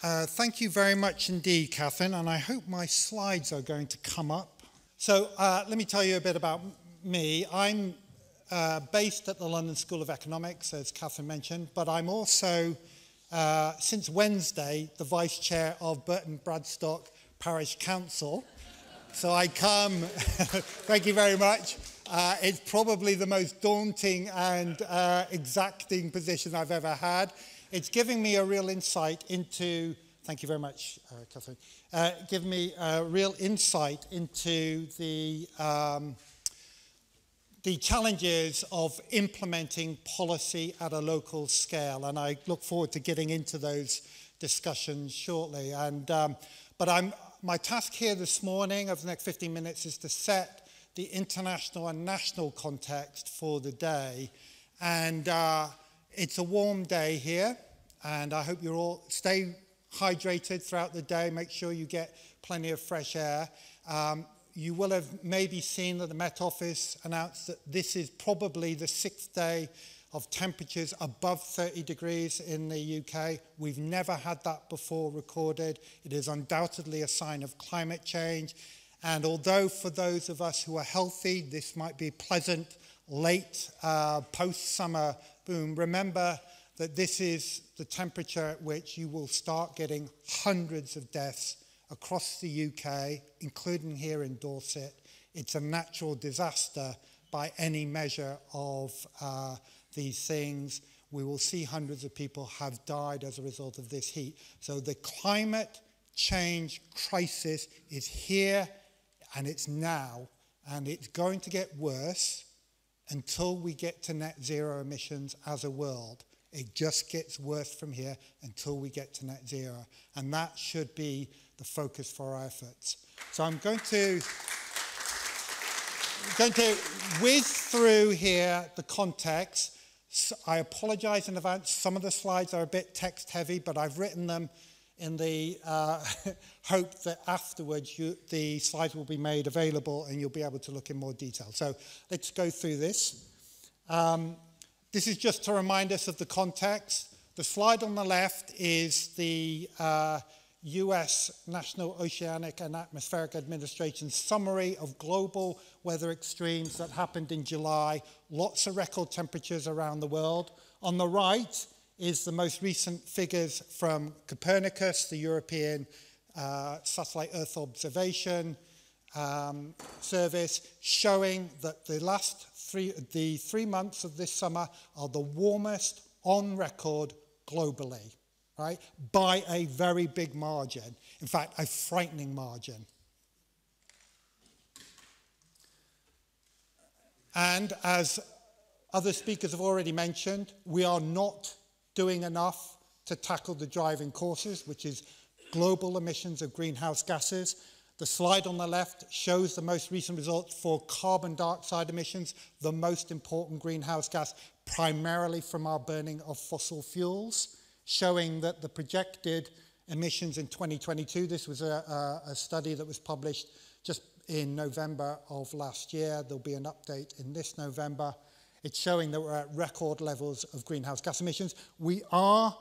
Thank you very much indeed, Catherine, and I hope my slides are going to come up. So let me tell you a bit about me. I'm based at the London School of Economics, as Catherine mentioned, but I'm also, since Wednesday, the Vice Chair of Burton Bradstock Parish Council. So I come, thank you very much. It's probably the most daunting and exacting position I've ever had. It's giving me a real insight into, thank you very much, Catherine, giving me a real insight into the challenges of implementing policy at a local scale. And I look forward to getting into those discussions shortly. My task here this morning over the next 15 minutes is to set the international and national context for the day. And it's a warm day here, and I hope you all stay hydrated throughout the day. Make sure you get plenty of fresh air. You will have maybe seen that the Met Office announced that this is probably the 6th day of temperatures above 30 degrees in the UK. We've never had that before recorded. It is undoubtedly a sign of climate change. And although for those of us who are healthy, this might be pleasant, late post-summer boom, remember that this is the temperature at which you will start getting hundreds of deaths across the UK, including here in Dorset. It's a natural disaster by any measure of these things. We will see hundreds of people have died as a result of this heat. So the climate change crisis is here and it's now, and it's going to get worse until we get to net zero emissions as a world. It just gets worse from here until we get to net zero. And that should be the focus for our efforts. So I'm going to whiz through here the context. I apologize in advance. Some of the slides are a bit text heavy, but I've written them in the hope that afterwards the slides will be made available and you'll be able to look in more detail. So let's go through this. This is just to remind us of the context. The slide on the left is the US National Oceanic and Atmospheric Administration's summary of global weather extremes that happened in July. Lots of record temperatures around the world. On the right is the most recent figures from Copernicus, the European Satellite Earth Observation Service, showing that the 3 months of this summer are the warmest on record globally, right? By a very big margin. In fact, a frightening margin. And as other speakers have already mentioned, we are not doing enough to tackle the driving causes, which is global emissions of greenhouse gases. The slide on the left shows the most recent results for carbon dioxide emissions, the most important greenhouse gas, primarily from our burning of fossil fuels, showing that the projected emissions in 2022, this was a study that was published just in November of last year. There'll be an update in this November. It's showing that we're at record levels of greenhouse gas emissions. We are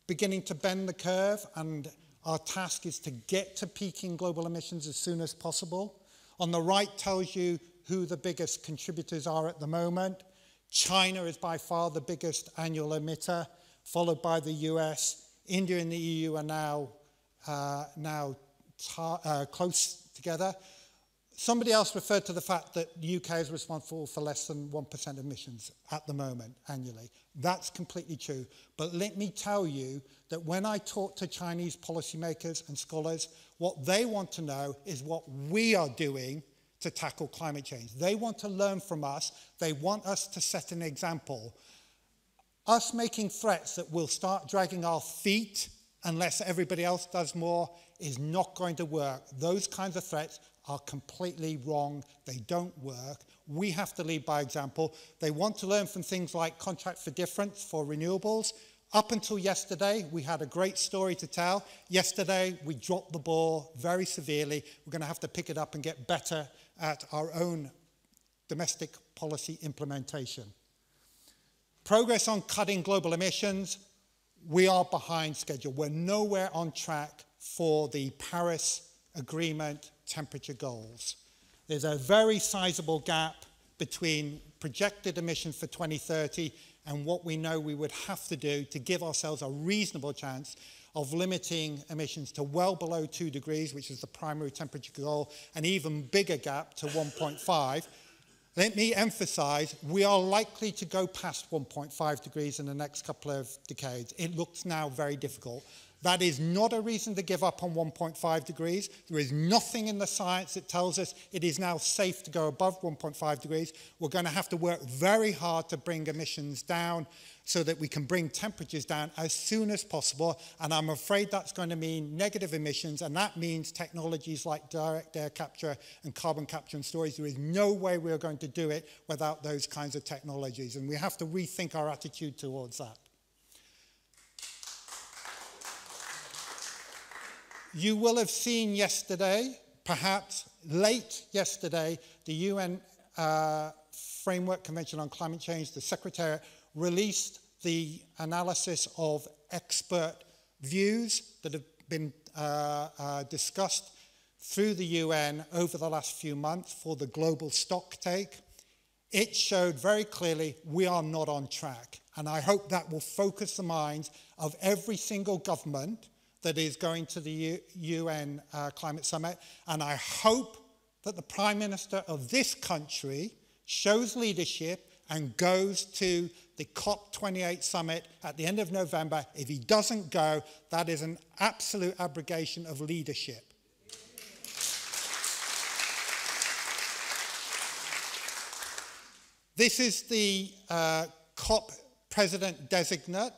beginning to bend the curve, and our task is to get to peaking global emissions as soon as possible. On the right tells you who the biggest contributors are at the moment. China is by far the biggest annual emitter, followed by the US. India and the EU are now close together. Somebody else referred to the fact that the UK is responsible for less than 1% of emissions at the moment annually. That's completely true. But let me tell you that when I talk to Chinese policymakers and scholars, what they want to know is what we are doing to tackle climate change. They want to learn from us. They want us to set an example. Us making threats that we'll start dragging our feet unless everybody else does more is not going to work. Those kinds of threats are completely wrong. They don't work. We have to lead by example. They want to learn from things like contract for difference for renewables. Up until yesterday, we had a great story to tell. Yesterday, we dropped the ball very severely. We're going to have to pick it up and get better at our own domestic policy implementation. Progress on cutting global emissions we are behind schedule. We're nowhere on track for the Paris Agreement temperature goals. There's a very sizable gap between projected emissions for 2030 and what we know we would have to do to give ourselves a reasonable chance of limiting emissions to well below 2 degrees, which is the primary temperature goal, an even bigger gap to 1.5. Let me emphasize, we are likely to go past 1.5 degrees in the next couple of decades. It looks now very difficult. That is not a reason to give up on 1.5 degrees. There is nothing in the science that tells us it is now safe to go above 1.5 degrees. We're going to have to work very hard to bring emissions down so that we can bring temperatures down as soon as possible. And I'm afraid that's going to mean negative emissions, and that means technologies like direct air capture and carbon capture and storage. There is no way we're going to do it without those kinds of technologies, and we have to rethink our attitude towards that. You will have seen yesterday, perhaps late yesterday, the UN Framework Convention on Climate Change, the Secretariat, released the analysis of expert views that have been discussed through the UN over the last few months for the global stock take. It showed very clearly we are not on track. And I hope that will focus the minds of every single government that is going to the UN Climate Summit. And I hope that the Prime Minister of this country shows leadership and goes to the COP28 summit at the end of November. If he doesn't go, that is an absolute abrogation of leadership. This is the COP President designate,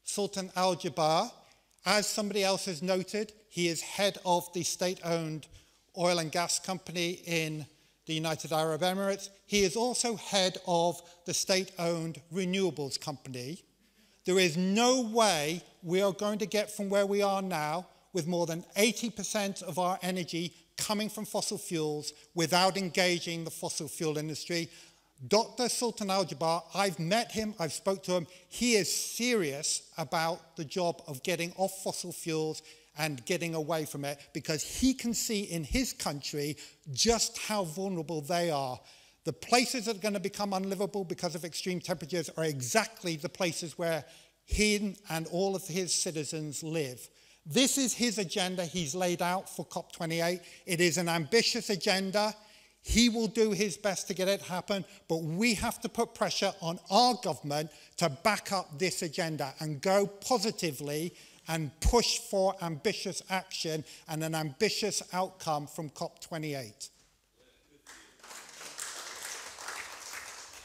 Sultan Al Jaber. As somebody else has noted, he is head of the state-owned oil and gas company in the United Arab Emirates. He is also head of the state-owned renewables company. There is no way we are going to get from where we are now with more than 80% of our energy coming from fossil fuels without engaging the fossil fuel industry. Dr. Sultan Al Jaber, I've met him, I've spoke to him. He is serious about the job of getting off fossil fuels and getting away from it because he can see in his country just how vulnerable they are. The places that are going to become unlivable because of extreme temperatures are exactly the places where he and all of his citizens live. This is his agenda he's laid out for COP28. It is an ambitious agenda. He will do his best to get it happen, but we have to put pressure on our government to back up this agenda and go positively and push for ambitious action and an ambitious outcome from COP28.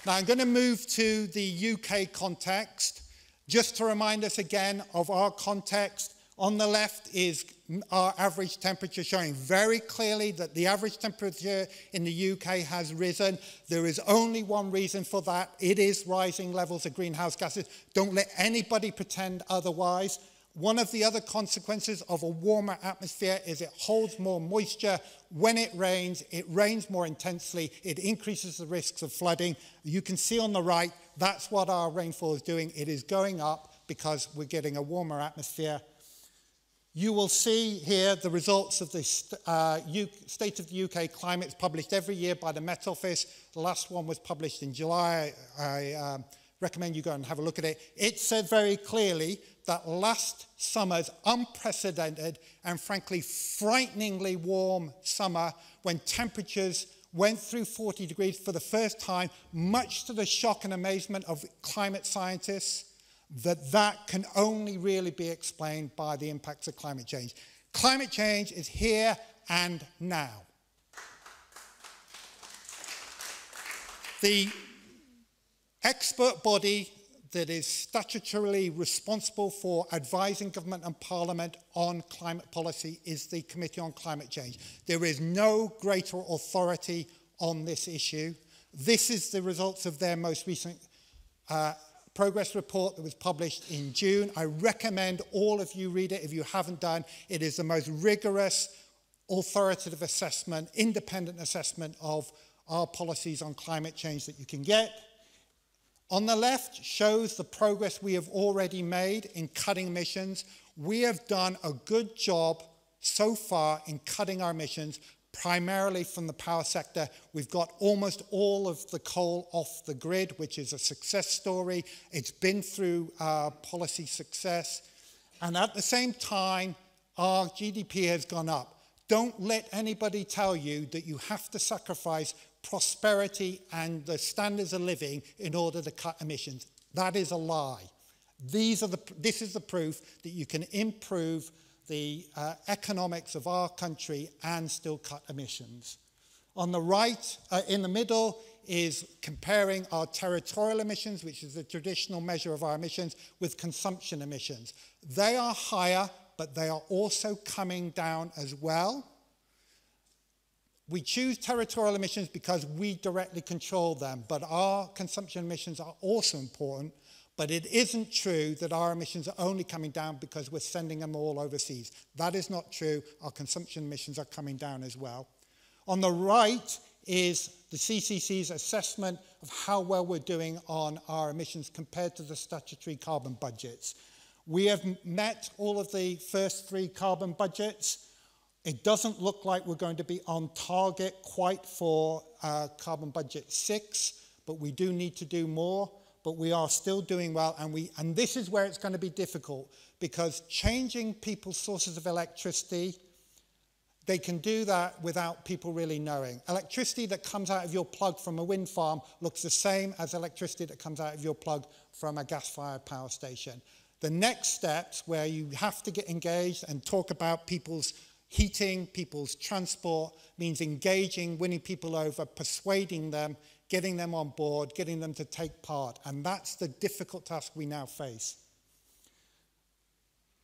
Now I'm going to move to the UK context. Just to remind us again of our context, on the left is our average temperature, showing very clearly that the average temperature in the UK has risen. There is only one reason for that. It is rising levels of greenhouse gases. Don't let anybody pretend otherwise. One of the other consequences of a warmer atmosphere is it holds more moisture. When it rains more intensely. It increases the risks of flooding. You can see on the right, that's what our rainfall is doing. It is going up because we're getting a warmer atmosphere. You will see here the results of the State of the UK Climate. It's published every year by the Met Office. The last one was published in July. I recommend you go and have a look at it. It said very clearly that last summer's unprecedented and frankly frighteningly warm summer, when temperatures went through 40 degrees for the first time, much to the shock and amazement of climate scientists, that can only really be explained by the impacts of climate change. Climate change is here and now. The expert body that is statutorily responsible for advising government and parliament on climate policy is the Committee on Climate Change. There is no greater authority on this issue. This is the results of their most recent progress report that was published in June. I recommend all of you read it if you haven't done. It is the most rigorous, authoritative assessment, independent assessment of our policies on climate change that you can get. On the left shows the progress we have already made in cutting emissions. We have done a good job so far in cutting our emissions, primarily from the power sector. We've got almost all of the coal off the grid, which is a success story. It's been through policy success. And at the same time, our GDP has gone up. Don't let anybody tell you that you have to sacrifice prosperity and the standards of living in order to cut emissions. That is a lie. This is the proof that you can improve the economics of our country and still cut emissions. On the right, in the middle, is comparing our territorial emissions, which is the traditional measure of our emissions, with consumption emissions. They are higher, but they are also coming down as well. We choose territorial emissions because we directly control them, but our consumption emissions are also important. But it isn't true that our emissions are only coming down because we're sending them all overseas. That is not true. Our consumption emissions are coming down as well. On the right is the CCC's assessment of how well we're doing on our emissions compared to the statutory carbon budgets. We have met all of the first 3 carbon budgets. It doesn't look like we're going to be on target quite for carbon budget 6, but we do need to do more. But we are still doing well, and this is where it's going to be difficult, because changing people's sources of electricity, they can do that without people really knowing. Electricity that comes out of your plug from a wind farm looks the same as electricity that comes out of your plug from a gas-fired power station. The next steps, where you have to get engaged and talk about people's heating, people's transport, means engaging, winning people over, persuading them, getting them on board, getting them to take part. And that's the difficult task we now face.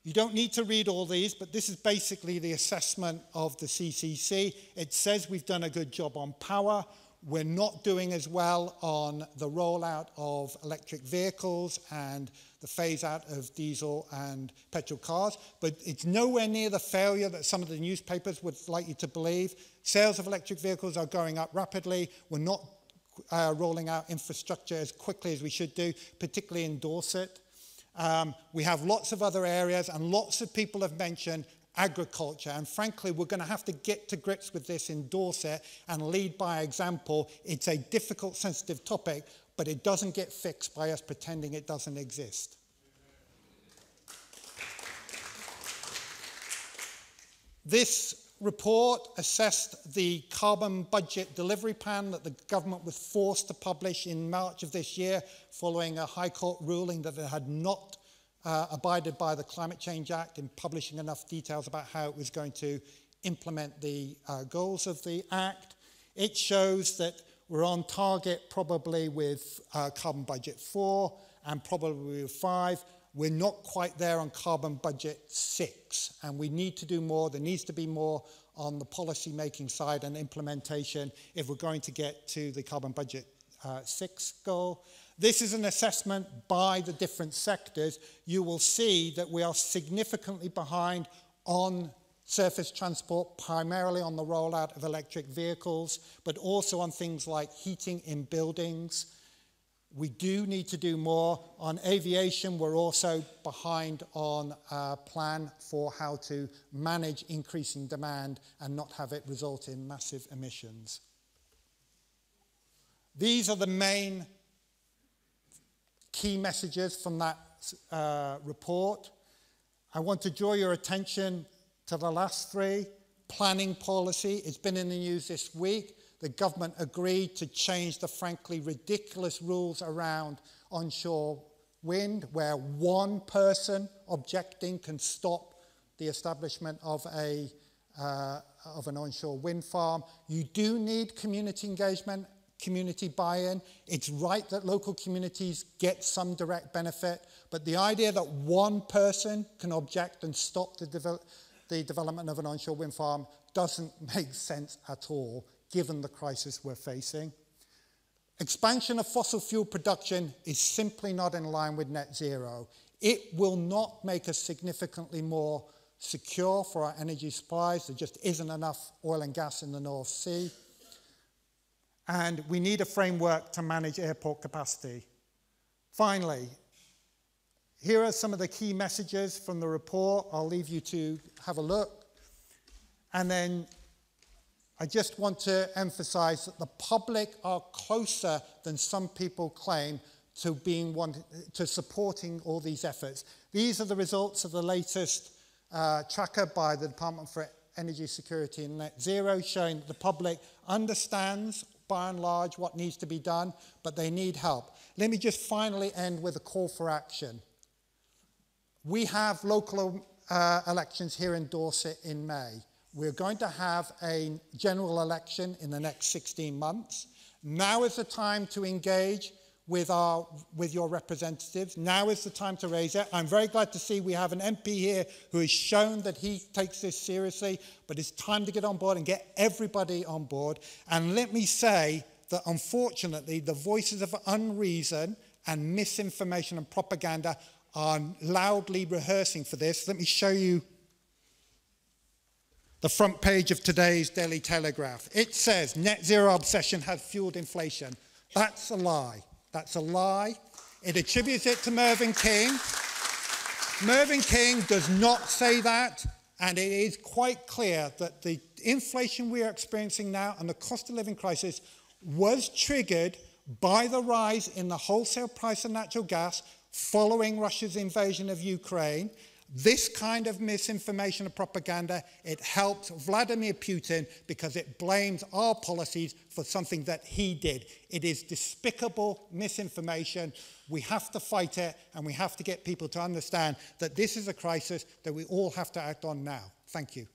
You don't need to read all these, but this is basically the assessment of the CCC. It says we've done a good job on power. We're not doing as well on the rollout of electric vehicles and the phase out of diesel and petrol cars, but it's nowhere near the failure that some of the newspapers would like you to believe. Sales of electric vehicles are going up rapidly. We're not rolling out infrastructure as quickly as we should do, particularly in Dorset. We have lots of other areas, and lots of people have mentioned agriculture, and frankly we're going to have to get to grips with this in Dorset and lead by example. It's a difficult, sensitive topic, but it doesn't get fixed by us pretending it doesn't exist. This report assessed the carbon budget delivery plan that the government was forced to publish in March of this year, following a High Court ruling that it had not abided by the Climate Change Act in publishing enough details about how it was going to implement the goals of the Act. It shows that we're on target probably with carbon budget 4 and probably with 5. We're not quite there on carbon budget 6, and we need to do more. There needs to be more on the policy making side and implementation if we're going to get to the carbon budget 6 goal. This is an assessment by the different sectors. You will see that we are significantly behind on surface transport, primarily on the rollout of electric vehicles, but also on things like heating in buildings. We do need to do more. On aviation, we're also behind on a plan for how to manage increasing demand and not have it result in massive emissions. These are the main key messages from that report. I want to draw your attention to the last 3. Planning policy. It's been in the news this week. The government agreed to change the frankly ridiculous rules around onshore wind, where one person objecting can stop the establishment of an onshore wind farm. You do need community engagement, community buy-in. It's right that local communities get some direct benefit, but the idea that one person can object and stop the development of an onshore wind farm doesn't make sense at all, given the crisis we're facing. Expansion of fossil fuel production is simply not in line with net zero. It will not make us significantly more secure for our energy supplies. There just isn't enough oil and gas in the North Sea. And we need a framework to manage airport capacity. Finally, here are some of the key messages from the report. I'll leave you to have a look. And then I just want to emphasize that the public are closer than some people claim to supporting all these efforts. These are the results of the latest tracker by the Department for Energy Security and Net Zero, showing that the public understands, by and large, what needs to be done, but they need help. Let me just finally end with a call for action. We have local elections here in Dorset in May. We're going to have a general election in the next 16 months. Now is the time to engage with your representatives. Now is the time to raise it. I'm very glad to see we have an MP here who has shown that he takes this seriously, but it's time to get on board and get everybody on board. And let me say that unfortunately, the voices of unreason and misinformation and propaganda are loudly rehearsing for this. Let me show you the front page of today's Daily Telegraph. It says, net zero obsession has fueled inflation. That's a lie. That's a lie. It attributes it to Mervyn King. Mervyn King does not say that, and it is quite clear that the inflation we are experiencing now and the cost of living crisis was triggered by the rise in the wholesale price of natural gas following Russia's invasion of Ukraine. This kind of misinformation and propaganda, it helps Vladimir Putin because it blames our policies for something that he did. It is despicable misinformation. We have to fight it, and we have to get people to understand that this is a crisis that we all have to act on now. Thank you.